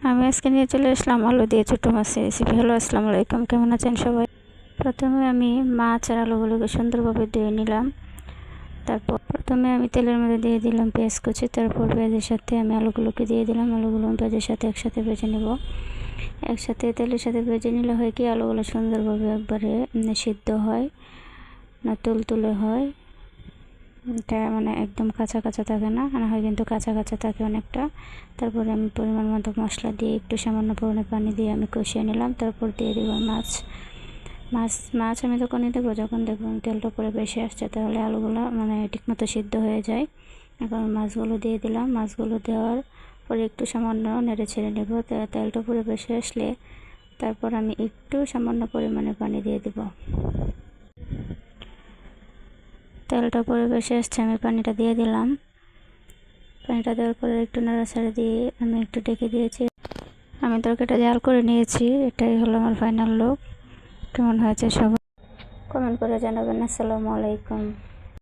আমি আজকে নিয়ে চলে আসলাম আলু দিয়ে ছোটো মাছের রেসিপি। হ্যালো, আসসালামু আলাইকুম, কেমন আছেন সবাই? প্রথমে আমি মাছ আর আলুগুলোকে সুন্দরভাবে ধুয়ে নিলাম। তারপর প্রথমে আমি তেলের মধ্যে দিয়ে দিলাম পেঁয়াজ কুচি, তারপর পেঁয়াজের সাথে আমি আলুগুলোকে দিয়ে দিলাম। আলুগুলো পেঁয়াজের সাথে একসাথে ভেজে নেব। একসাথে তেলের সাথে ভেজে নিলে হয় কি আলুগুলো সুন্দরভাবে একবারে সিদ্ধ হয়, না তুলতুলে হয়। এটা মানে একদম কাঁচা কাঁচা থাকে না, না হয় কিন্তু কাঁচা কাঁচা থাকে অনেকটা। তারপরে আমি পরিমাণ মতো মশলা দিয়ে একটু সামান্য পরিমাণে পানি দিয়ে আমি কষিয়ে নিলাম। তারপর দিয়ে দেবো মাছ। মাছ আমি তখনই দেবো যখন দেখবো তেলটা পরে বেশি আসছে, তাহলে আলুগুলো মানে ঠিকমতো সিদ্ধ হয়ে যায়। এখন মাছগুলো দিয়ে দিলাম। মাছগুলো দেওয়ার পরে একটু সামান্য নেড়ে ছেড়ে নেব। তেলটা পুরো বেশি আসলে তারপর আমি একটু সামান্য পরিমাণে পানি দিয়ে দেব। তেলটা পরে বেশি আসছে, আমি পানিটা দিয়ে দিলাম। পানিটা দেওয়ার পরে একটু নাড়াচাড়া দিয়ে আমি একটু ঢেকে দিয়েছি। আমি তরকারিটা জাল করে নিয়েছি। এটাই হলো আমার ফাইনাল লুক। কেমন হয়েছে সবাই কমেন্ট করে জানাবেন। আসসালামু আলাইকুম।